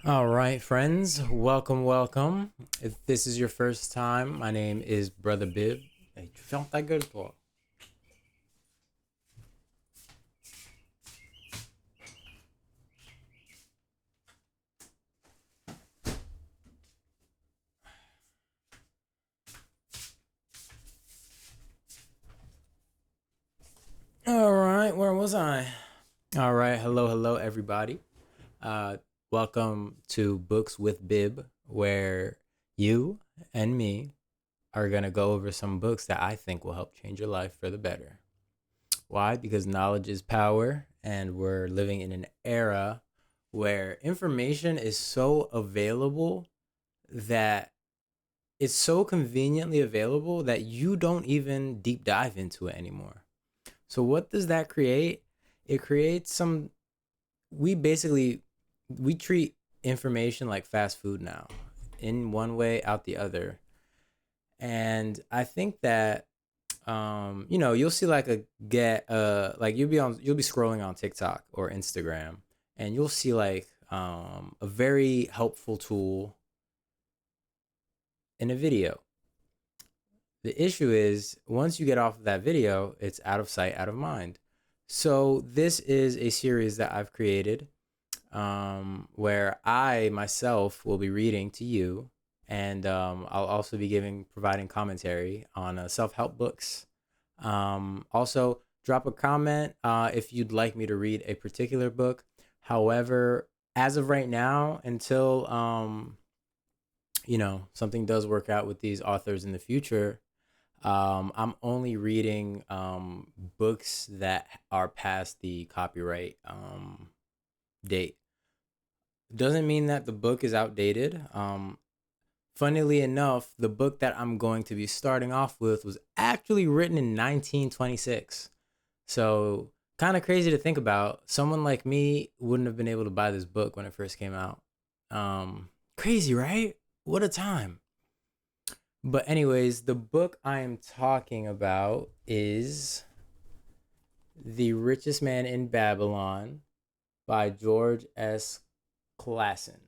All right, friends, welcome. If this is your first time, my name is Brother Bib. Hey, felt that good for. All right, where was I? All right, hello, everybody. Uh, Welcome to Books with Bib, where you and me are gonna go over some books that I think will help change your life for the better. Why? Because knowledge is power, and we're living in an era where information is so available that it's so conveniently available that you don't even deep dive into it anymore. So what does that create? It creates some we basically we treat information like fast food now, in one way out the other. And I think that you'll see like a get like you'll be scrolling on TikTok or Instagram, and you'll see like a very helpful tool in a video. The issue is once you get off of that video, it's out of sight, out of mind. So this is a series that I've created, where I myself will be reading to you, and I'll also be providing commentary on self-help books. Also, drop a comment if you'd like me to read a particular book. However, as of right now, until something does work out with these authors in the future, I'm only reading books that are past the copyright date. Doesn't mean that the book is outdated. Funnily enough, the book that I'm going to be starting off with was actually written in 1926. So, kind of crazy to think about. Someone like me wouldn't have been able to buy this book when it first came out. Crazy, right? What a time. But anyways, the book I am talking about is The Richest Man in Babylon by George S. Clason.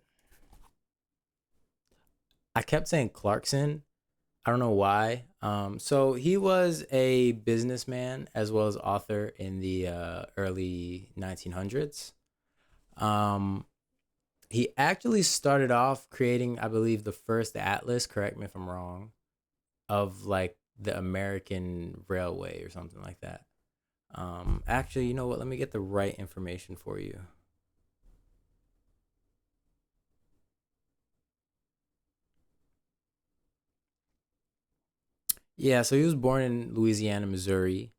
I kept saying Clarkson. I don't know why. So he was a businessman as well as author in the early 1900s. Um, he actually started off creating, I believe, the first atlas, correct me if I'm wrong, of like the American Railway or something like that. Actually, you know what? Let me get the right information for you. Yeah, so he was born in Louisiana, Missouri.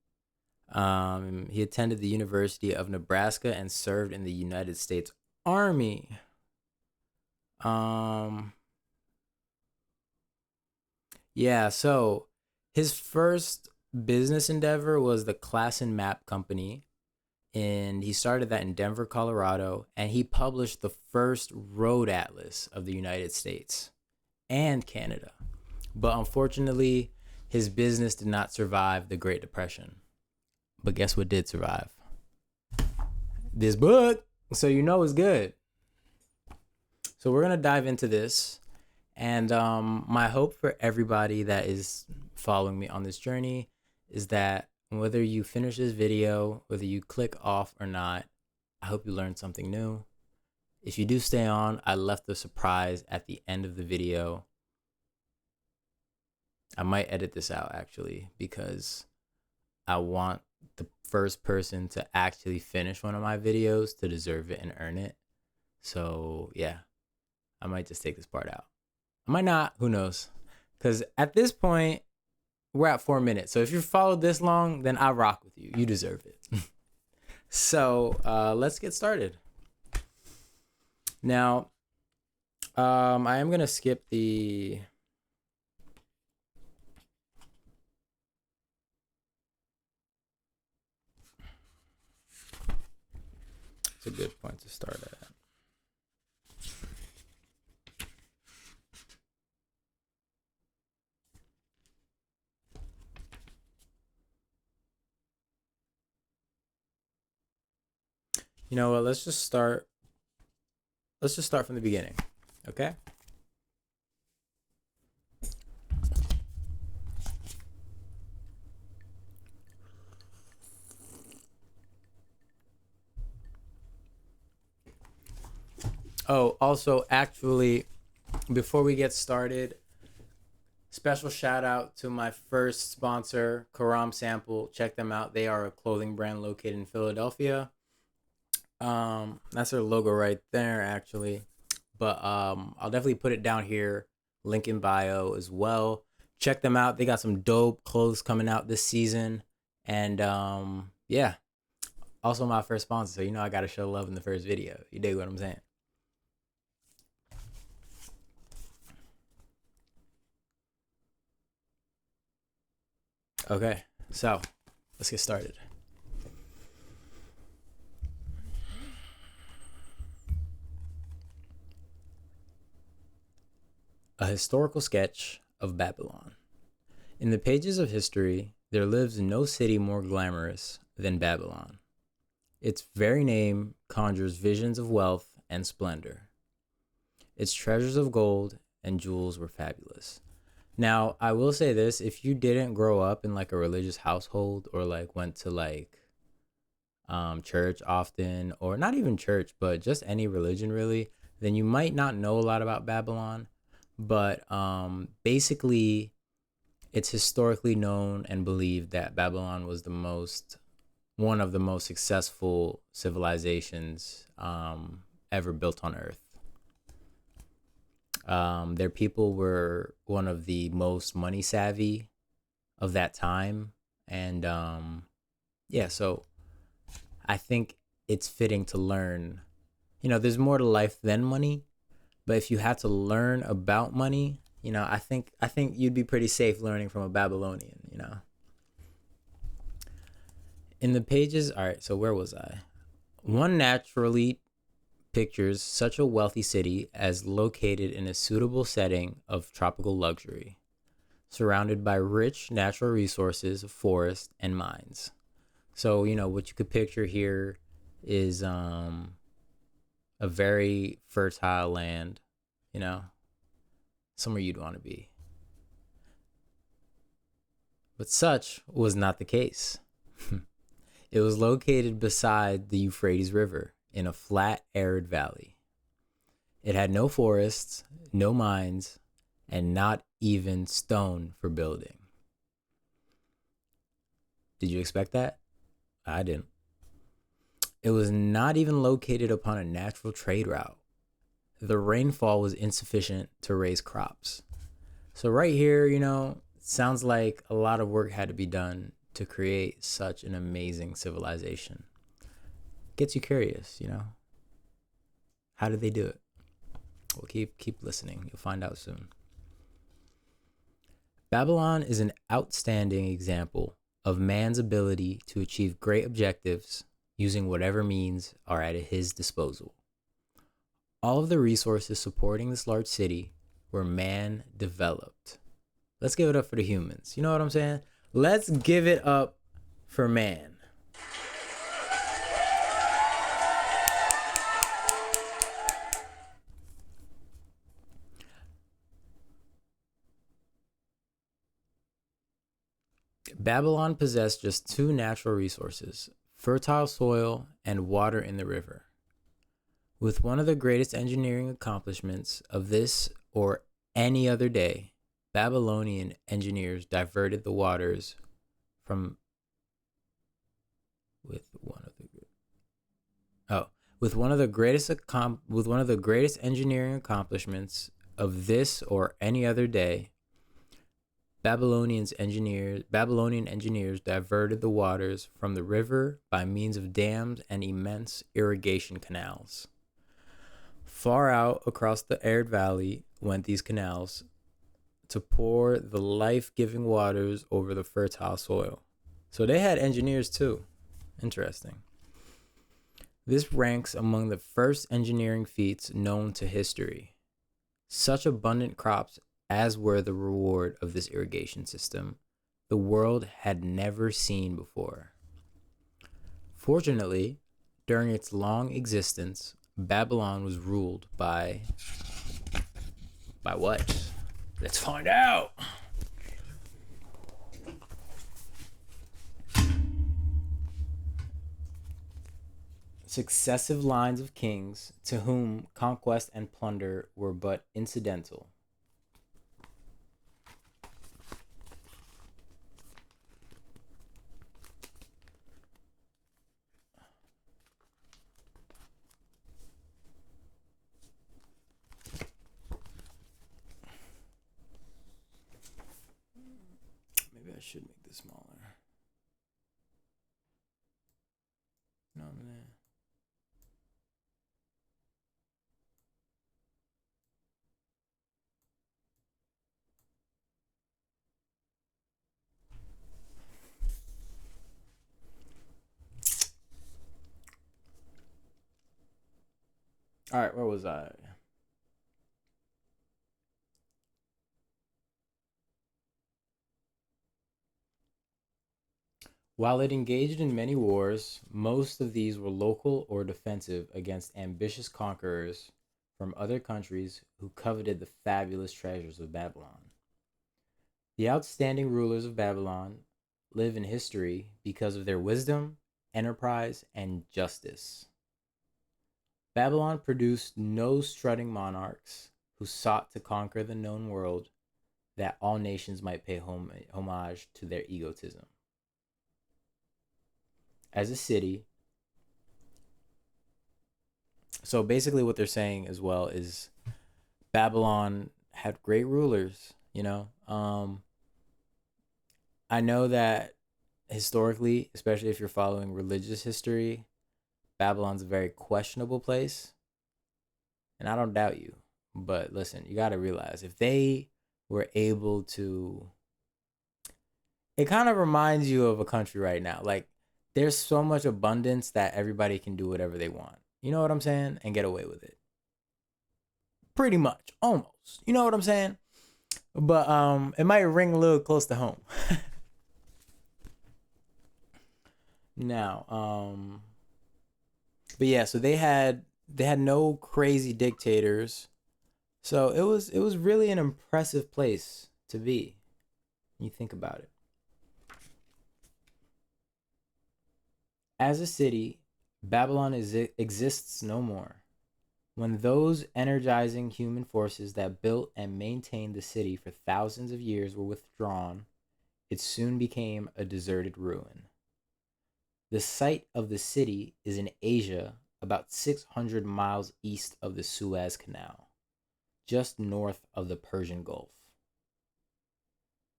He attended the University of Nebraska and served in the United States Army. Um, yeah, so his first business endeavor was the Clason Map Company, and he started that in Denver, Colorado, and he published the first road atlas of the United States and Canada. But unfortunately, his business did not survive the Great Depression. But guess what did survive? This book. So you know it's good. So we're gonna dive into this, and my hope for everybody that is following me on this journey is that whether you finish this video, whether you click off or not, I hope you learned something new. If you do stay on, I left a surprise at the end of the video. I might edit this out actually because I want the first person to actually finish one of my videos to deserve it and earn it. So yeah, I might just take this part out. I might not. Who knows? Because at this point, we're at 4 minutes. So if you followed this long, then I rock with you. You deserve it. So let's get started. Now, I am gonna skip the. It's a good point to start at. You know what? Let's just start. let's just start from the beginning, okay? Oh, also, actually, before we get started, special shout out to my first sponsor, Karam Sample. Check them out. They are a clothing brand located in Philadelphia. That's their logo right there, actually. But I'll definitely put it down here, link in bio as well. Check them out. They got some dope clothes coming out this season, and yeah. Also, my first sponsor, so you know I gotta show love in the first video. You dig what I'm saying? Okay, so let's get started. A historical sketch of Babylon. In the pages of history, there lives no city more glamorous than Babylon. Its very name conjures visions of wealth and splendor. Its treasures of gold and jewels were fabulous. Now, I will say this, if you didn't grow up in like a religious household or like went to like church often, or not even church, but just any religion really, then you might not know a lot about Babylon. But basically, it's historically known and believed that Babylon was one of the most successful civilizations ever built on Earth. Their people were one of the most money savvy of that time. And yeah, so I think it's fitting to learn, there's more to life than money. But if you had to learn about money, I think you'd be pretty safe learning from a Babylonian. In the pages, all right, so where was I? One naturally pictures such a wealthy city as located in a suitable setting of tropical luxury, surrounded by rich natural resources, forests, and mines. So, what you could picture here is a very fertile land, somewhere you'd want to be. But such was not the case. It was located beside the Euphrates River in a flat, arid valley. It had no forests, no mines, and not even stone for building. Did you expect that? I didn't. It was not even located upon a natural trade route. The rainfall was insufficient to raise crops. So right here, sounds like a lot of work had to be done to create such an amazing civilization. Gets you curious, How did they do it? Well, keep listening. You'll find out soon. Babylon is an outstanding example of man's ability to achieve great objectives using whatever means are at his disposal. All of the resources supporting this large city were man developed. Let's give it up for the humans. You know what I'm saying? Let's give it up for man. Babylon possessed just two natural resources: fertile soil and water in the river. With one of the greatest engineering accomplishments of this or any other day, Babylonian engineers diverted the waters from with one of the greatest engineering accomplishments of this or any other day, Babylonian engineers diverted the waters from the river by means of dams and immense irrigation canals. Far out across the arid valley went these canals to pour the life-giving waters over the fertile soil. So they had engineers too. Interesting. This ranks among the first engineering feats known to history. Such abundant crops as were the reward of this irrigation system, the world had never seen before. Fortunately, during its long existence, Babylon was ruled by what? Let's find out. Successive lines of kings to whom conquest and plunder were but incidental. Maybe I should make this smaller. No, man. All right, where was I? While it engaged in many wars, most of these were local or defensive against ambitious conquerors from other countries who coveted the fabulous treasures of Babylon. The outstanding rulers of Babylon live in history because of their wisdom, enterprise, and justice. Babylon produced no strutting monarchs who sought to conquer the known world that all nations might pay homage to their egotism. As a city, so basically what they're saying as well is Babylon had great rulers. I know that historically, especially if you're following religious history, Babylon's a very questionable place, and I don't doubt you. But listen, you got to realize if they were able to, it kind of reminds you of a country right now. Like, there's so much abundance that everybody can do whatever they want. You know what I'm saying? And get away with it. Pretty much, almost. You know what I'm saying? But it might ring a little close to home. Now, but yeah, so they had no crazy dictators. So it was really an impressive place to be. When you think about it. As a city, Babylon exists no more. When those energizing human forces that built and maintained the city for thousands of years were withdrawn, it soon became a deserted ruin. The site of the city is in Asia, about 600 miles east of the Suez Canal, just north of the Persian Gulf.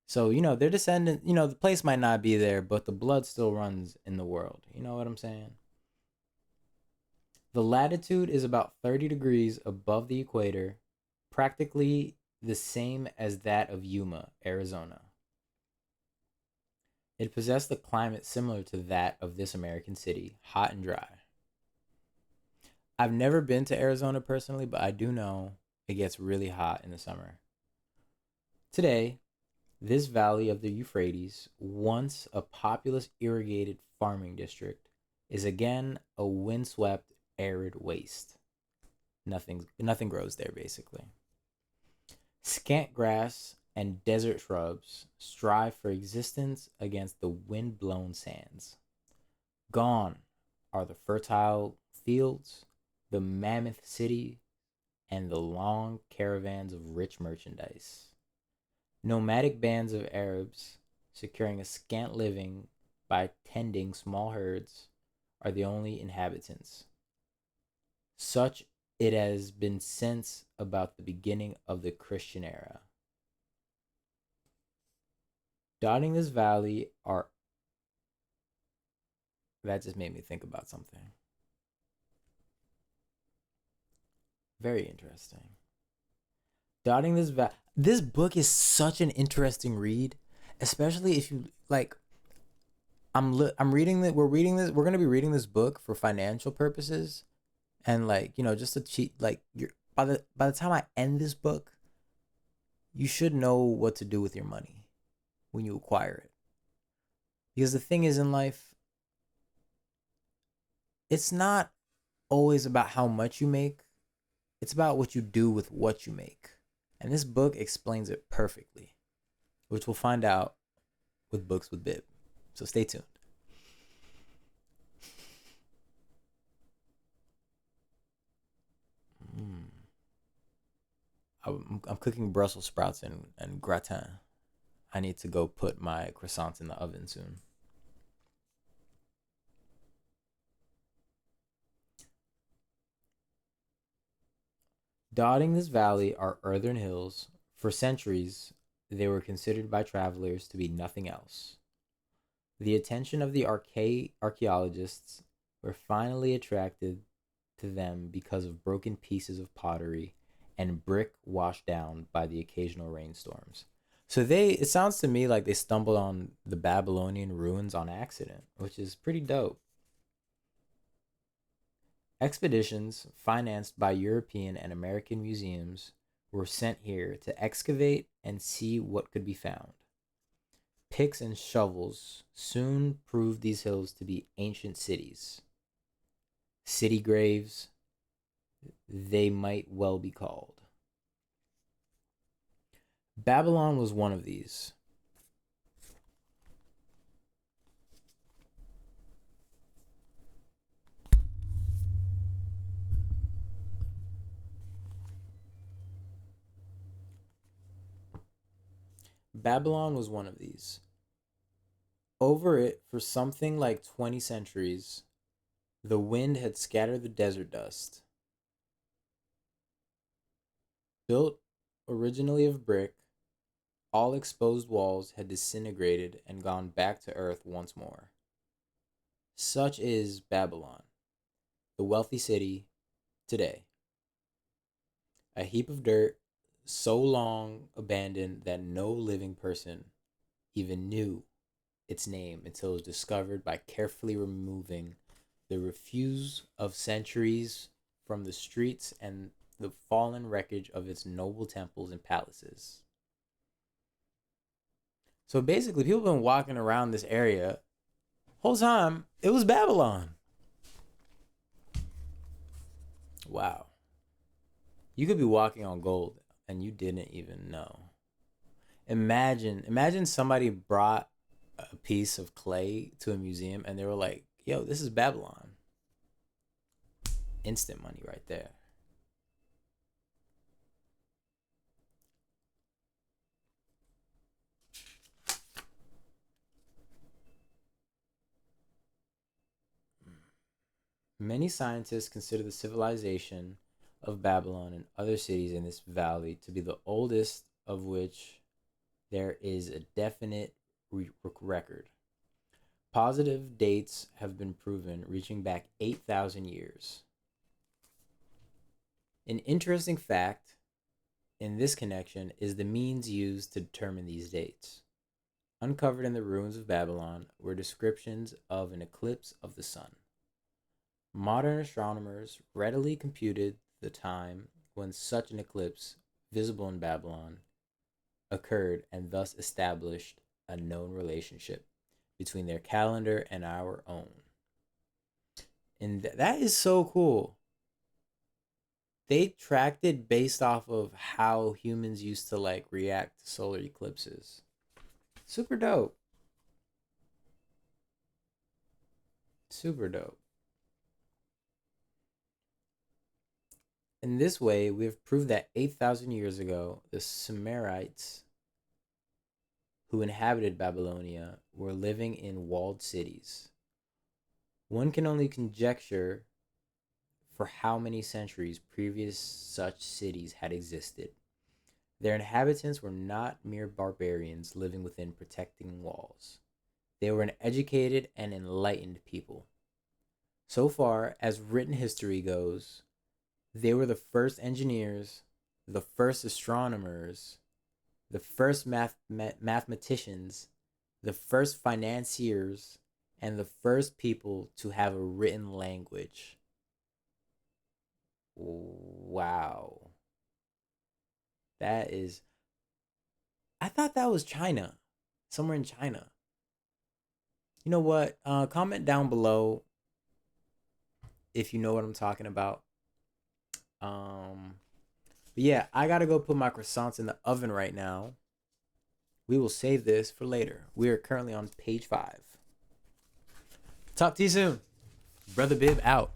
So, their descendant, the place might not be there, but the blood still runs in the world. You know what I'm saying? The latitude is about 30 degrees above the equator, practically the same as that of Yuma, Arizona. It possessed a climate similar to that of this American city, hot and dry. I've never been to Arizona personally, but I do know it gets really hot in the summer. Today, this valley of the Euphrates, once a populous irrigated farming district, is again a windswept arid waste. Nothing grows there basically. Scant grass and desert shrubs strive for existence against the wind-blown sands. Gone are the fertile fields, the mammoth city, and the long caravans of rich merchandise. Nomadic bands of Arabs, securing a scant living by tending small herds, are the only inhabitants. Such it has been since about the beginning of the Christian era. Dotting this valley are. That just made me think about something. Very interesting. Dotting this valley. This book is such an interesting read, especially if you like. I'm reading that. We're reading this. We're gonna be reading this book for financial purposes, and just to cheat. Like you're by the time I end this book, you should know what to do with your money when you acquire it. Because the thing is in life, it's not always about how much you make, it's about what you do with what you make. And this book explains it perfectly, which we'll find out with Books with Bib. So stay tuned. Mm. I'm cooking Brussels sprouts and gratin. I need to go put my croissants in the oven soon. Dotting this valley are earthen hills. For centuries, they were considered by travelers to be nothing else. The attention of the archaeologists were finally attracted to them because of broken pieces of pottery and brick washed down by the occasional rainstorms. So it sounds to me like they stumbled on the Babylonian ruins on accident, which is pretty dope. Expeditions financed by European and American museums were sent here to excavate and see what could be found. Picks and shovels soon proved these hills to be ancient cities. City graves, they might well be called. Babylon was one of these. Babylon was one of these. Over it, for something like 20 centuries, the wind had scattered the desert dust. Built originally of brick, all exposed walls had disintegrated and gone back to earth once more. Such is Babylon, the wealthy city today. A heap of dirt, so long abandoned that no living person even knew its name until it was discovered by carefully removing the refuse of centuries from the streets and the fallen wreckage of its noble temples and palaces. So basically, people have been walking around this area whole time. It was Babylon. Wow. You could be walking on gold and you didn't even know. Imagine somebody brought a piece of clay to a museum and they were like, "Yo, this is Babylon." Instant money right there. Many scientists consider the civilization of Babylon and other cities in this valley to be the oldest of which there is a definite record. Positive dates have been proven reaching back 8,000 years. An interesting fact in this connection is the means used to determine these dates. Uncovered in the ruins of Babylon were descriptions of an eclipse of the sun. Modern astronomers readily computed the time when such an eclipse, visible in Babylon, occurred and thus established a known relationship between their calendar and our own. And that is so cool. They tracked it based off of how humans used to like react to solar eclipses. Super dope. Super dope. In this way, we have proved that 8,000 years ago, the Sumerites who inhabited Babylonia were living in walled cities. One can only conjecture for how many centuries previous such cities had existed. Their inhabitants were not mere barbarians living within protecting walls. They were an educated and enlightened people. So far as written history goes, they were the first engineers, the first astronomers, the first mathematicians, the first financiers, and the first people to have a written language. Wow. That is. I thought that was China. Somewhere in China. You know what? Comment down below if you know what I'm talking about. But yeah, I gotta go put my croissants in the oven right now. We will save this for later. We are currently on page 5. Talk to you soon. Brother Bib out.